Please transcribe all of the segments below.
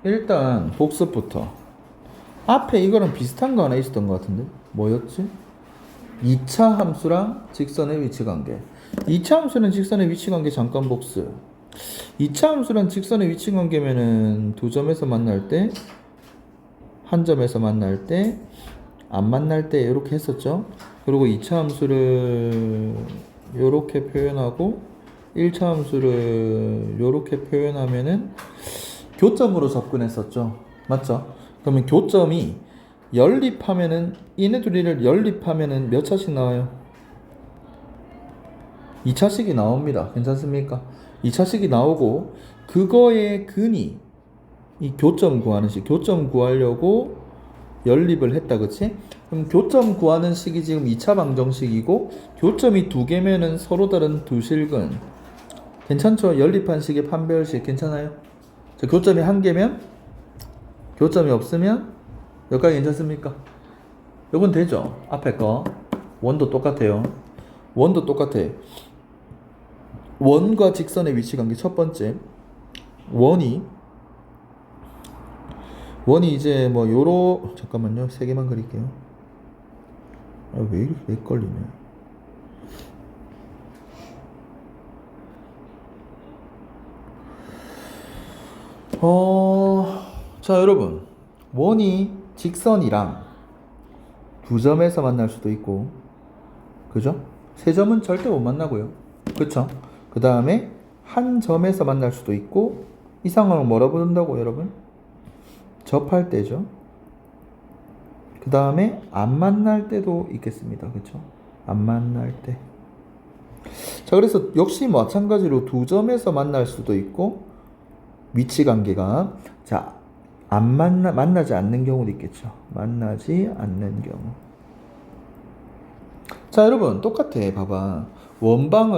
일단 복습부터. 앞에 이거랑 비슷한 거 하나 있었던 것 같은데 뭐였지? 2차 함수랑 직선의 위치관계. 2차 함수는 직선의 위치관계 잠깐 복습. 2차 함수랑 직선의 위치관계면은 두 점에서 만날 때, 한 점에서 만날 때, 안 만날 때 이렇게 했었죠. 그리고 2차 함수를 이렇게 표현하고 1차 함수를 이렇게 표현하면은 교점으로 접근했었죠. 맞죠? 그러면 교점이 연립하면은 얘네 둘이를 연립하면은 몇 차씩 나와요? 2차씩이 나옵니다. 괜찮습니까? 2차씩이 나오고 그거의 근이 이 교점 구하는 식, 교점 구하려고 연립을 했다, 그치? 그럼 교점 구하는 식이 지금 2차 방정식이고 교점이 두 개면은 서로 다른 두 실근. 괜찮죠? 연립한 식의 판별식 괜찮아요? 자, 교점이 한 개면 교점이 없으면 여기까지 괜찮습니까? 요건 되죠? 앞에 거 원도 똑같아요. 원도 똑같아. 원과 직선의 위치관계 첫 번째. 원이 이제 뭐 요로 잠깐만요. 세 개만 그릴게요. 아, 왜 이렇게 헷갈리네. 자, 여러분. 원이 직선이랑 두 점에서 만날 수도 있고, 그죠? 세 점은 절대 못 만나고요. 그쵸? 그 다음에 한 점에서 만날 수도 있고, 이 상황을 뭐라 부른다고, 여러분? 접할 때죠. 그 다음에 안 만날 때도 있겠습니다. 그쵸? 안 만날 때. 자, 그래서 역시 마찬가지로 두 점에서 만날 수도 있고, 위치 관계가, 자, 만나지 않는 경우도 있겠죠. 만나지 않는 경우. 자, 여러분, 똑같아. 봐봐. 원방,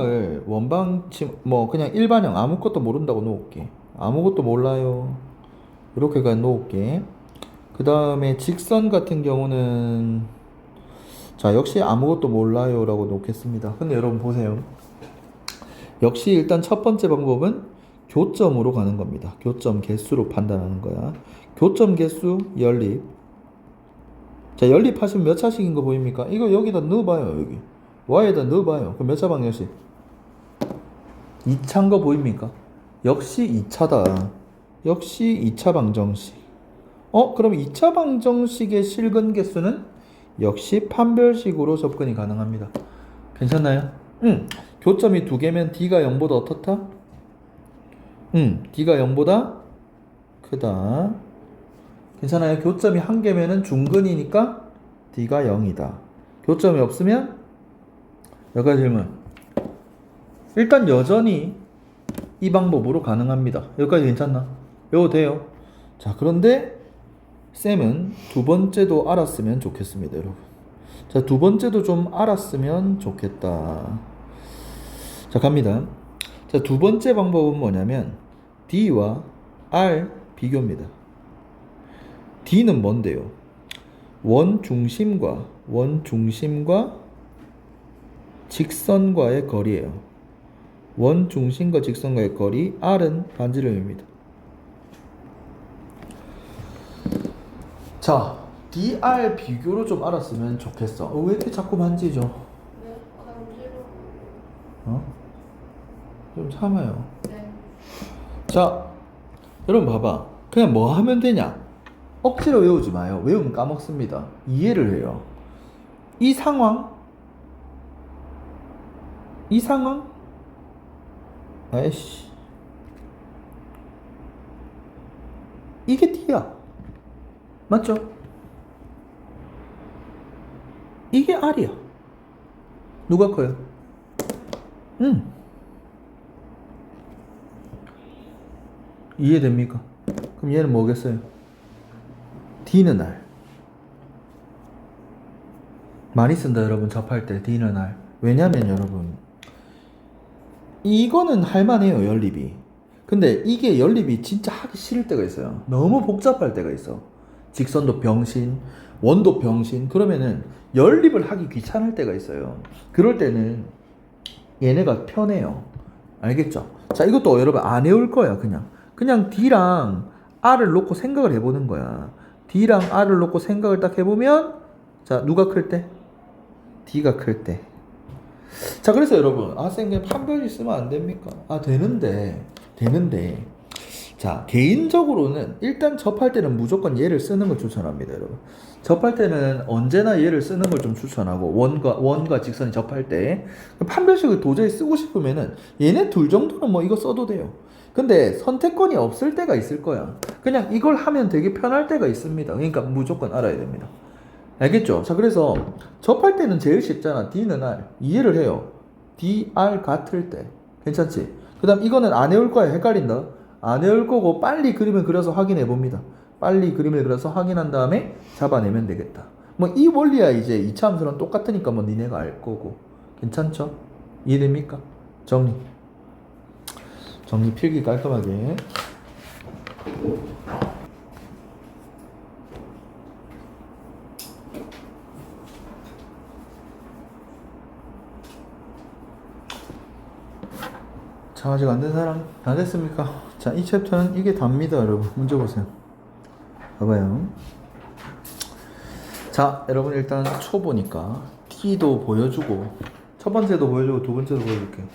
뭐, 그냥 일반형 아무것도 모른다고 놓을게. 아무것도 몰라요. 이렇게가 놓을게. 그 다음에 직선 같은 경우는, 자, 역시 아무것도 몰라요. 라고 놓겠습니다. 근데 여러분 보세요. 역시 일단 첫 번째 방법은 교점으로 가는 겁니다. 교점 개수로 판단하는 거야. 교점 개수 연립. 자, 연립하시면 몇 차식인 거 보입니까? 이거 여기다 넣어봐요. 여기 y에다 넣어봐요. 그럼 몇 차 방정식? 2차인 거 보입니까? 역시 2차다. 역시 2차 방정식. 그럼 2차 방정식의 실근 개수는 역시 판별식으로 접근이 가능합니다. 괜찮나요? 교점이 두 개면 D가 0보다 어떻다? D가 0보다 크다. 괜찮아요? 교점이 한 개면은 중근이니까 D가 0이다. 교점이 없으면 여기까지 질문. 일단 여전히 이 방법으로 가능합니다. 여기까지 괜찮나? 요거 돼요. 자, 그런데 쌤은 두 번째도 알았으면 좋겠습니다, 여러분. 자, 두 번째도 좀 알았으면 좋겠다. 자, 갑니다. 자, 두 번째 방법은 뭐냐면 D와 R 비교입니다. D는 뭔데요? 원중심과 직선과의 거리예요. 원중심과 직선과의 거리. R은 반지름입니다. 자, DR 비교로 좀 알았으면 좋겠어. 왜 이렇게 자꾸 만지죠? 네, 강제로. 좀 참아요. 네. 자, 여러분 봐봐. 그냥 뭐 하면 되냐? 억지로 외우지 마요. 외우면 까먹습니다. 이해를 해요. 이 상황, 아이씨, 이게 D야. 맞죠? 이게 R이야. 누가 커요? 이해됩니까? 그럼 얘는 뭐겠어요? D는 R. 많이 쓴다, 여러분. 접할 때 D는 R. 왜냐면 여러분, 이거는 할만해요, 연립이. 근데 이게 연립이 진짜 하기 싫을 때가 있어요. 너무 복잡할 때가 있어. 직선도 병신, 원도 병신. 그러면은 연립을 하기 귀찮을 때가 있어요. 그럴 때는 얘네가 편해요. 알겠죠? 자, 이것도 여러분 안 외울 거야. 그냥 D랑 R을 놓고 생각을 해보는 거야. D랑 R을 놓고 생각을 딱 해보면 자 누가 클 때? D가 클 때. 자 그래서 여러분 선생님 판별식 쓰면 안 됩니까? 되는데 자 개인적으로는 일단 접할 때는 무조건 얘를 쓰는 걸 추천합니다 여러분. 접할 때는 언제나 얘를 쓰는 걸 좀 추천하고 원과 직선이 접할 때 판별식을 도저히 쓰고 싶으면은 얘네 둘 정도는 뭐 이거 써도 돼요. 근데 선택권이 없을 때가 있을 거야. 그냥 이걸 하면 되게 편할 때가 있습니다. 그러니까 무조건 알아야 됩니다. 알겠죠? 자 그래서 접할 때는 제일 쉽잖아. D는 R 이해를 해요. D, R 같을 때 괜찮지? 그 다음 이거는 안 외울 거야. 헷갈린다. 안 외울 거고 빨리 그림을 그려서 확인해 봅니다. 빨리 그림을 그려서 확인한 다음에 잡아내면 되겠다. 뭐 이 원리야 이제 2차 함수랑 똑같으니까 뭐 니네가 알 거고. 괜찮죠? 이해됩니까? 정리 필기 깔끔하게. 자 아직 안 된 사람 다 됐습니까? 자 이 챕터는 이게 답니다 여러분. 문제 보세요. 봐봐요. 자 여러분 일단 초보니까 T도 보여주고 첫 번째도 보여주고 두 번째도 보여줄게요.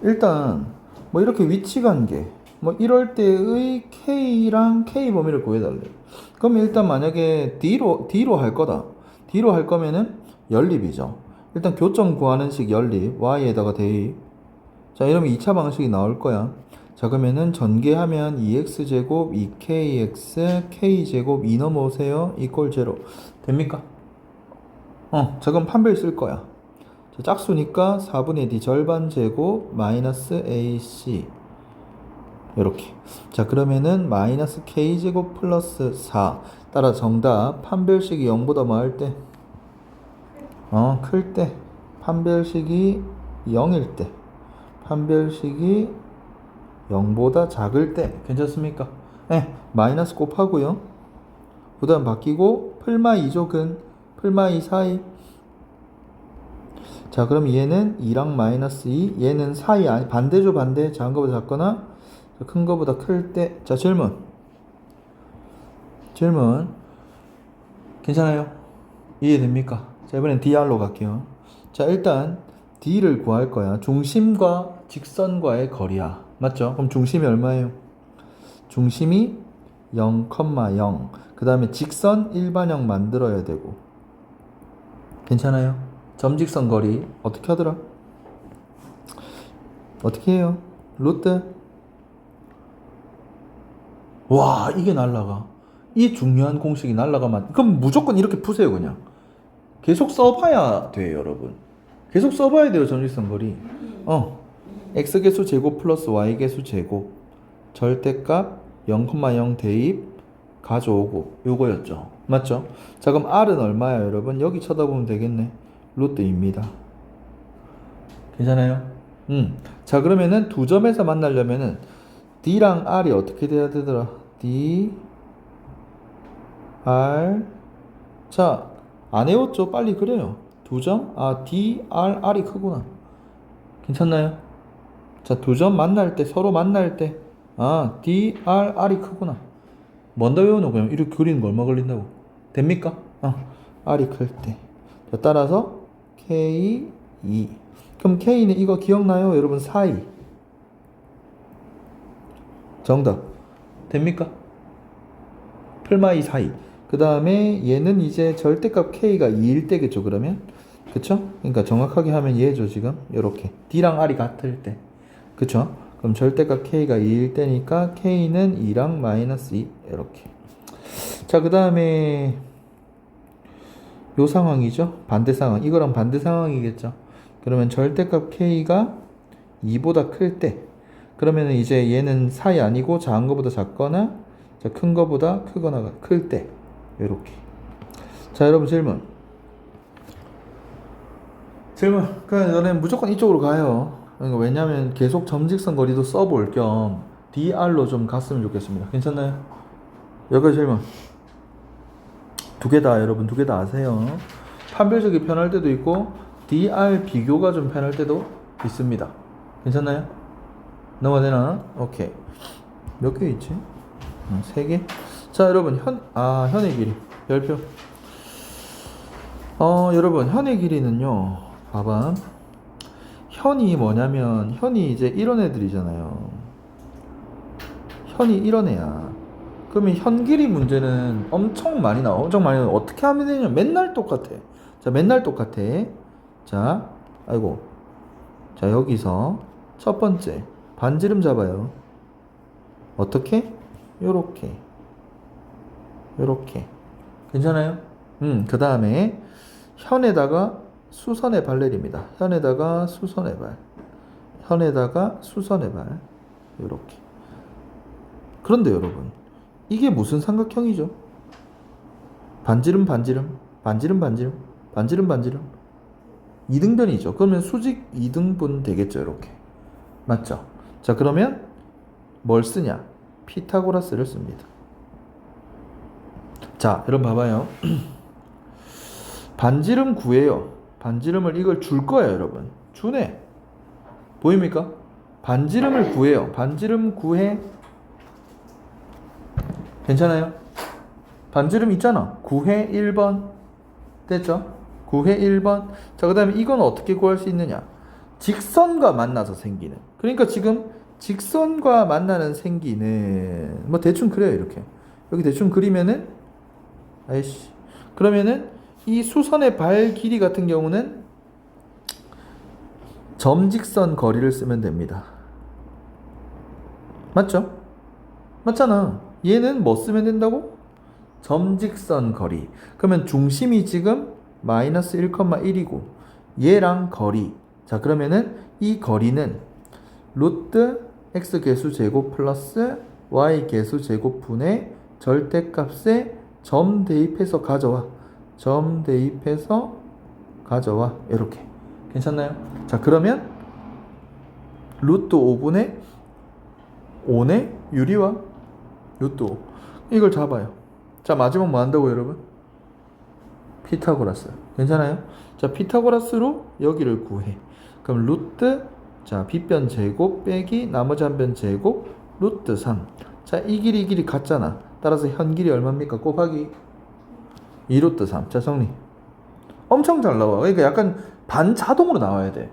일단 뭐 이렇게 위치관계 뭐 이럴 때의 K랑 K 범위를 구해달래요. 그럼 일단 만약에 D로 할 거다. D로 할 거면은 연립이죠. 일단 교점 구하는 식 연립 Y에다가 대입. 자 이러면 2차 방식이 나올 거야. 자 그러면은 전개하면 2x제곱 2kx k제곱 2 넘어오세요 이꼴 제로 됩니까? 자 그럼 판별 쓸 거야. 자, 짝수니까 4분의 d 절반 제곱 마이너스 ac 요렇게. 자 그러면은 마이너스 k제곱 플러스 4 따라 정답 판별식이 0보다 뭐 할 때? 클 때. 판별식이 0일 때. 판별식이 0보다 작을 때 괜찮습니까? 네, 마이너스 곱하고요. 그 다음 바뀌고 풀마 2족은 풀마 2 사이. 자 그럼 얘는 2랑 마이너스 2 얘는 사이 아니 반대죠 반대. 작은 거보다 작거나 큰 거보다 클 때. 자 질문 괜찮아요? 이해됩니까? 자 이번엔 DR로 갈게요. 자 일단 D를 구할 거야. 중심과 직선과의 거리야. 맞죠? 그럼 중심이 얼마예요? 중심이 0,0. 그 다음에 직선 일반형 만들어야 되고. 괜찮아요? 점직선 거리 어떻게 하더라? 어떻게 해요? 루트? 와 이게 날라가. 이 중요한 공식이 날라가면 그럼 무조건 이렇게 푸세요 그냥. 계속 써봐야 돼요 여러분. 계속 써봐야 돼요 점직선 거리. x계수 제곱 플러스 y계수 제곱 절대값 0,0 대입 가져오고 요거였죠. 맞죠? 자 그럼 r은 얼마야 여러분? 여기 쳐다보면 되겠네. 루트입니다. 괜찮아요? 자 그러면은 두 점에서 만나려면은 d랑 r이 어떻게 돼야 되더라? d r 자 안 외웠죠? 빨리 그래요. 두 점? d r r이 크구나. 괜찮나요? 자, 두 점 만날 때, 서로 만날 때, D, R, R이 크구나. 뭔다 외우노? 그냥 이렇게 그리는 거 얼마 걸린다고? 됩니까? R이 클 때. 자, 따라서 K, 2. 그럼 K는 이거 기억나요? 여러분, 사이. 정답. 됩니까? 풀마이 사이. 그 다음에 얘는 이제 절대값 K가 2일 때겠죠, 그러면? 그쵸? 그러니까 정확하게 하면 얘죠, 지금. 요렇게. D랑 R이 같을 때. 그쵸? 그럼 절대값 K가 2일 때니까 K는 2랑 마이너스 2. 이렇게. 자, 그 다음에 요 상황이죠? 반대 상황. 이거랑 반대 상황이겠죠? 그러면 절대값 K가 2보다 클 때. 그러면 이제 얘는 사이 아니고 작은 거보다 작거나 큰 거보다 크거나 클 때. 이렇게. 자, 여러분 질문. 그냥 너네 무조건 이쪽으로 가요. 그러니까 왜냐면 계속 점직선 거리도 써볼 겸 DR로 좀 갔으면 좋겠습니다. 괜찮나요? 여기까지 질문. 두 개 다 여러분 두 개 다 아세요. 판별식이 편할 때도 있고 DR 비교가 좀 편할 때도 있습니다. 괜찮나요? 넘어가되나? 오케이. 몇 개 있지? 세 개. 자, 여러분 현의 길이 별표. 여러분 현의 길이는요. 봐봐. 현이 뭐냐면 현이 이제 이런 애들이잖아요. 현이 이런 애야. 그러면 현 길이 문제는 엄청 많이 나와. 엄청 많이 나와. 어떻게 하면 되냐? 맨날 똑같아. 자, 맨날 똑같아. 자, 아이고. 자, 여기서 첫 번째 반지름 잡아요. 어떻게? 요렇게. 요렇게. 괜찮아요? 그 다음에 현에다가 수선의 발 내립니다. 현에다가 수선의 발. 현에다가 수선의 발. 요렇게. 그런데 여러분, 이게 무슨 삼각형이죠? 반지름, 반지름, 반지름, 반지름, 반지름, 반지름. 이등변이죠. 그러면 수직 이등분 되겠죠, 이렇게. 맞죠? 자, 그러면 뭘 쓰냐? 피타고라스를 씁니다. 자, 여러분 봐봐요. 반지름 구해요. 반지름을 이걸 줄 거예요, 여러분. 주네. 보입니까? 반지름을 구해요. 반지름 구해. 괜찮아요? 반지름 있잖아. 9회 1번. 됐죠? 9회 1번. 자, 그 다음에 이건 어떻게 구할 수 있느냐? 직선과 만나서 생기는. 그러니까 지금 직선과 만나는 생기는 뭐 대충 그래요, 이렇게. 여기 대충 그리면은 아이씨. 그러면은 이 수선의 발 길이 같은 경우는 점직선 거리를 쓰면 됩니다. 맞죠? 맞잖아. 얘는 뭐 쓰면 된다고? 점직선 거리. 그러면 중심이 지금 마이너스 1,1이고 얘랑 거리. 자, 그러면은 이 거리는 루트 x 개수 제곱 플러스 y 개수 제곱분의 절대값에 점 대입해서 가져와. 점 대입해서 가져와. 이렇게. 괜찮나요? 자, 그러면 루트 5분의 5의 유리와 루트 5. 이걸 잡아요. 자, 마지막 뭐 한다고 여러분? 피타고라스. 괜찮아요? 자, 피타고라스로 여기를 구해. 그럼 루트, 자, 빗변 제곱 빼기 나머지 한 변 제곱 루트 3. 자, 이 길이 같잖아. 따라서 현 길이 얼마입니까? 곱하기 2 루트 3. 자, 정리. 엄청 잘 나와. 그러니까 약간 반자동으로 나와야 돼.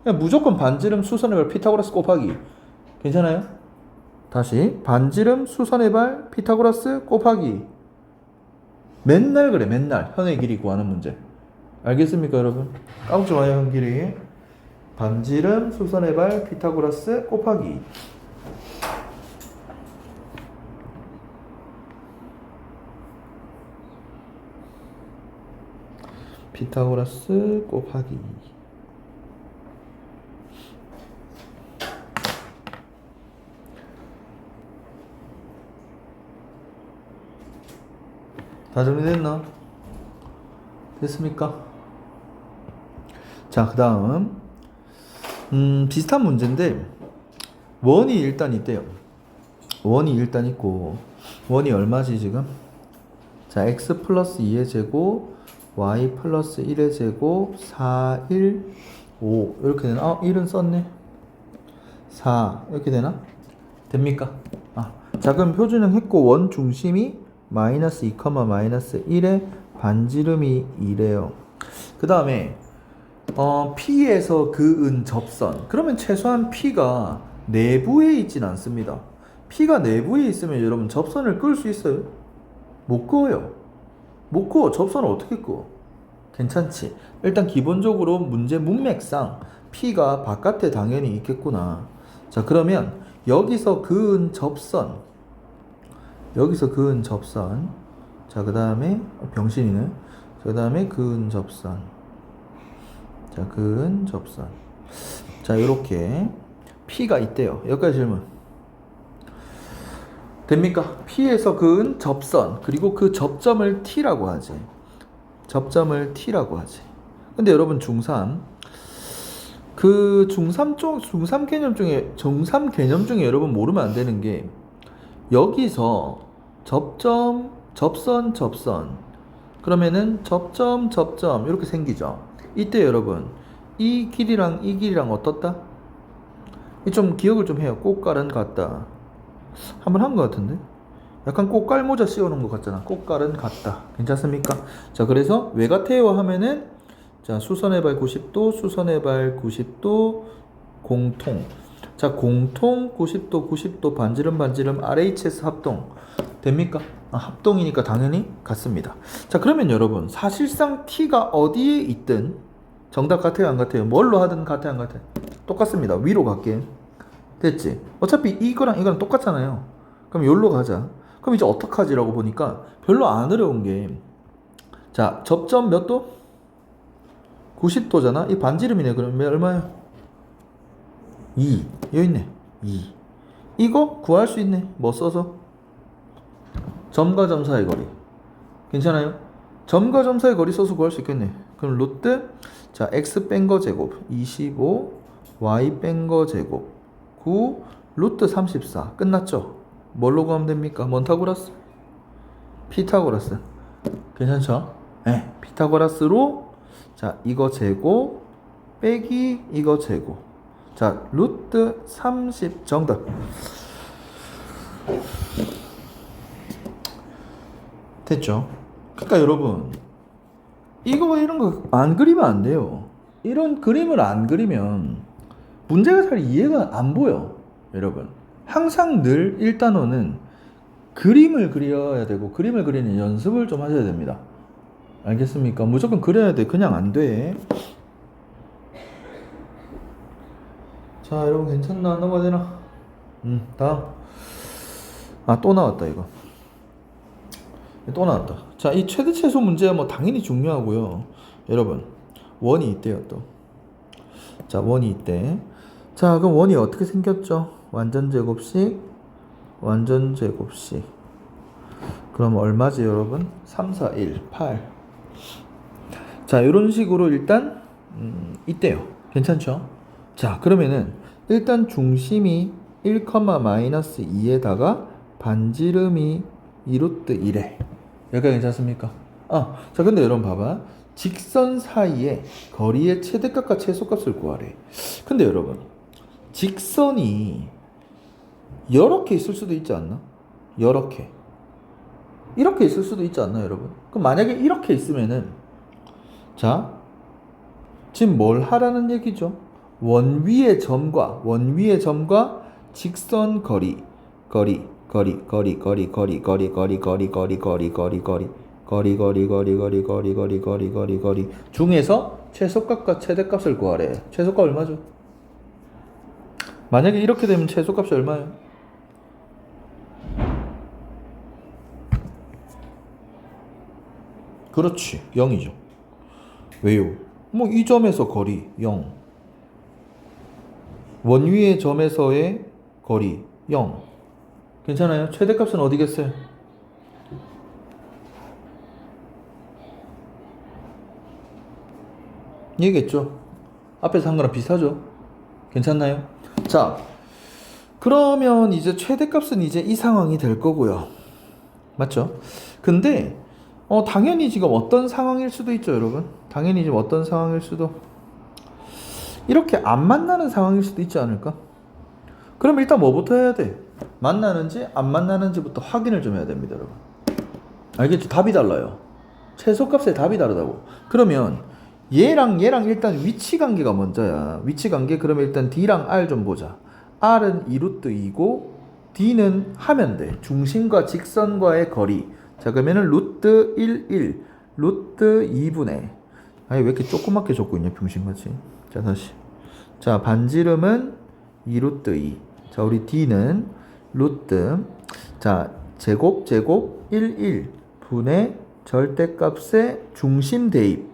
그냥 무조건 반지름 수선의 발 피타고라스 곱하기. 괜찮아요? 다시 반지름 수선의 발 피타고라스 곱하기. 맨날 그래, 맨날 현의 길이 구하는 문제. 알겠습니까, 여러분? 까먹지 마요, 현 길이. 반지름 수선의 발 피타고라스 곱하기. 피타고라스 곱하기. 다 정리됐나? 됐습니까? 자, 그 다음 비슷한 문제인데 원이 일단 있대요. 원이 일단 있고 원이 얼마지 지금? 자, x 플러스 2의 제곱 y 플러스 1의 제곱 4, 1, 5 이렇게 되나? 1은 썼네. 4 이렇게 되나? 됩니까? 자, 그럼 표준형 했고 원 중심이 마이너스 2, 마이너스 1에 반지름이 2래요. 그 다음에 P에서 그은 접선. 그러면 최소한 P가 내부에 있진 않습니다. P가 내부에 있으면 여러분 접선을 끌 수 있어요? 못 그어요. 못 그어. 접선을 어떻게 그어? 괜찮지? 일단 기본적으로 문제 문맥상 P가 바깥에 당연히 있겠구나. 자, 그러면 여기서 그은 접선. 여기서 그은 접선. 자, 그 다음에 병신이네. 그 다음에 그은 접선. 자, 그은 접선. 자, 요렇게 P가 있대요. 여기까지 질문 됩니까? P에서 그은 접선. 그리고 그 접점을 T라고 하지. 접점을 T라고 하지. 근데 여러분 중3 그 중3 개념 중에 여러분 모르면 안 되는 게 여기서 접선 그러면은 접점 이렇게 생기죠. 이때 여러분 이 길이랑 어떻다? 좀 기억을 좀 해요. 꽃갈은 같다. 한번 한 것 같은데 약간 꽃갈 모자 씌워놓은 것 같잖아. 꽃갈은 같다. 괜찮습니까? 자, 그래서 왜 같아요 하면은 자, 수선의 발 90도, 수선의 발 90도, 공통. 자, 공통 90도, 90도, 반지름, 반지름, RHS 합동. 됩니까? 합동이니까 당연히 같습니다. 자, 그러면 여러분, 사실상 T가 어디에 있든 정답 같아요, 안 같아요? 뭘로 하든 같아요, 안 같아요? 똑같습니다. 위로 갈게. 됐지? 어차피 이거랑 이거랑 똑같잖아요. 그럼 여기로 가자. 그럼 이제 어떡하지라고 보니까 별로 안 어려운 게, 자, 접점 몇 도? 90도잖아. 이 반지름이네. 그러면 얼마야? 2. 여기 있네. 2. 이거 구할 수 있네. 뭐 써서? 점과 점 사이 거리. 괜찮아요? 점과 점 사이 거리 써서 구할 수 있겠네. 그럼 루트, 자, x 뺀 거 제곱 25, y 뺀 거 제곱 9, 루트 34. 끝났죠? 뭘로 구하면 됩니까? 몬타고라스? 피타고라스. 괜찮죠? 네, 피타고라스로, 자, 이거 제곱 빼기 이거 제곱. 자, 루트 30 정답. 됐죠? 그러니까 여러분, 이거 이런 거 안 그리면 안 돼요. 이런 그림을 안 그리면 문제가 잘 이해가 안 보여. 여러분, 항상 늘 1단원은 그림을 그려야 되고 그림을 그리는 연습을 좀 하셔야 됩니다. 알겠습니까? 무조건 그려야 돼. 그냥 안 돼. 자, 여러분 괜찮나? 넘어가 되나? 다음. 또 나왔다 이거. 또 나왔다. 자, 이 최대 최소 문제야 뭐 당연히 중요하고요. 여러분, 원이 있대요 또. 자, 원이 있대. 자, 그럼 원이 어떻게 생겼죠? 완전 제곱식, 완전 제곱식. 그럼 얼마지 여러분? 3, 4, 1, 8. 자, 이런 식으로 일단 있대요. 괜찮죠? 자, 그러면은 일단 중심이 1, 마이너스 2에다가 반지름이 2루트 1에. 여기가 괜찮습니까? 자, 근데 여러분 봐봐. 직선 사이에 거리의 최대값과 최소값을 구하래. 근데 여러분, 직선이 여러 개 있을 수도 있지 않나? 여러 개. 이렇게 있을 수도 있지 않나, 여러분? 그럼 만약에 이렇게 있으면은, 자, 지금 뭘 하라는 얘기죠? 원 위의 점과 직선 거리 중에서 최소값과 최대값을 구하래. 최소값 얼마죠? 만약에 이렇게 되면 최소값이 얼마예요? 그렇지, 0이죠. 왜요? 뭐 이 점에서 거리 0, 원위의 점에서의 거리 0. 괜찮아요? 최대값은 어디겠어요? 얘기했죠? 앞에서 한 거랑 비슷하죠? 괜찮나요? 자, 그러면 이제 최대값은 이제 이 상황이 될 거고요. 맞죠? 근데 당연히 지금 어떤 상황일 수도 있죠, 여러분. 당연히 지금 어떤 상황일 수도, 이렇게 안 만나는 상황일 수도 있지 않을까? 그럼 일단 뭐부터 해야 돼? 만나는지 안 만나는지부터 확인을 좀 해야 됩니다, 여러분. 알겠죠? 답이 달라요. 최소값의 답이 다르다고. 그러면 얘랑 일단 위치 관계가 먼저야. 위치 관계. 그러면 일단 D랑 R 좀 보자. R은 2루트 2고 D는 하면 돼. 중심과 직선과의 거리. 자, 그러면은 루트 1, 1, 루트 2분의. 아니, 왜 이렇게 조그맣게 적고 있냐, 병신같이. 자, 다시. 자, 반지름은 2루트 2. 자, 우리 D는 루트. 자, 제곱 1, 1 분의 절대값의 중심 대입.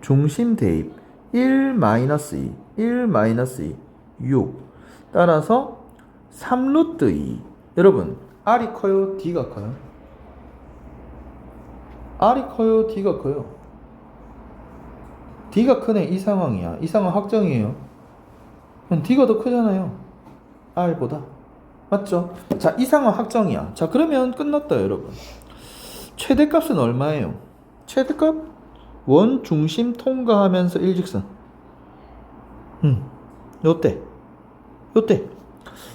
중심 대입 1 마이너스 2, 1 마이너스 2, 6. 따라서 3루트 2. 여러분, R이 커요? D가 커요? R이 커요? D가 커요? D가 크네. 이 상황이야. 이 상황 확정이에요. 그럼 D가 더 크잖아요, R보다. 맞죠? 자, 이 상황 확정이야. 자, 그러면 끝났다, 여러분. 최대값은 얼마예요? 최대값? 원 중심 통과하면서 일직선. 요때.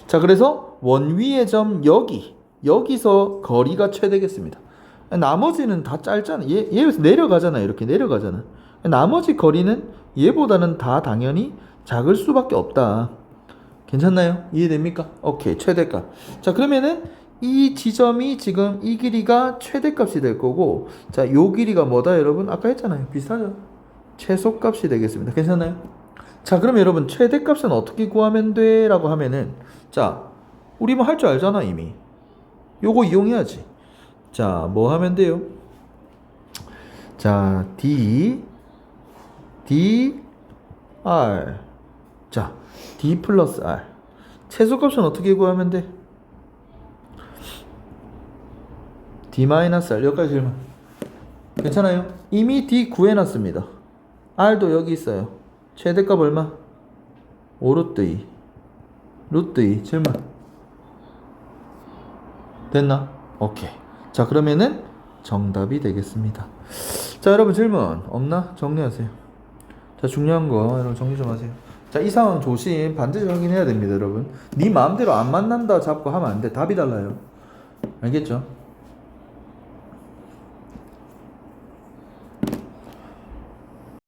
자, 그래서 원위의 점 여기서 거리가 최대겠습니다. 나머지는 다 짧잖아. 얘에서 내려가잖아. 이렇게 내려가잖아. 나머지 거리는 얘보다는 다 당연히 작을 수밖에 없다. 괜찮나요? 이해됩니까? 오케이, 최대값. 자, 그러면은 이 지점이 지금 이 길이가 최대값이 될 거고, 자, 요 길이가 뭐다, 여러분? 아까 했잖아요. 비슷하죠? 최소값이 되겠습니다. 괜찮나요? 자, 그럼 여러분 최대값은 어떻게 구하면 돼? 라고 하면은, 자, 우리 뭐 할 줄 알잖아, 이미. 요거 이용해야지. 자, 뭐 하면 돼요? 자, R. 자, D 플러스 R. 최소값은 어떻게 구하면 돼? D 마이너스 R. 여기까지 질문. 괜찮아요? 이미 D 구해놨습니다. R도 여기 있어요. 최대값 얼마? 5 루트 2. 루트 2. 질문. 됐나? 오케이. 자, 그러면은 정답이 되겠습니다. 자, 여러분 질문 없나? 정리하세요. 자, 중요한 거 여러분 정리 좀 하세요. 자, 이 상황 조심. 반드시 확인해야 됩니다, 여러분. 네 마음대로 안 만난다 잡고 하면 안 돼. 답이 달라요. 알겠죠?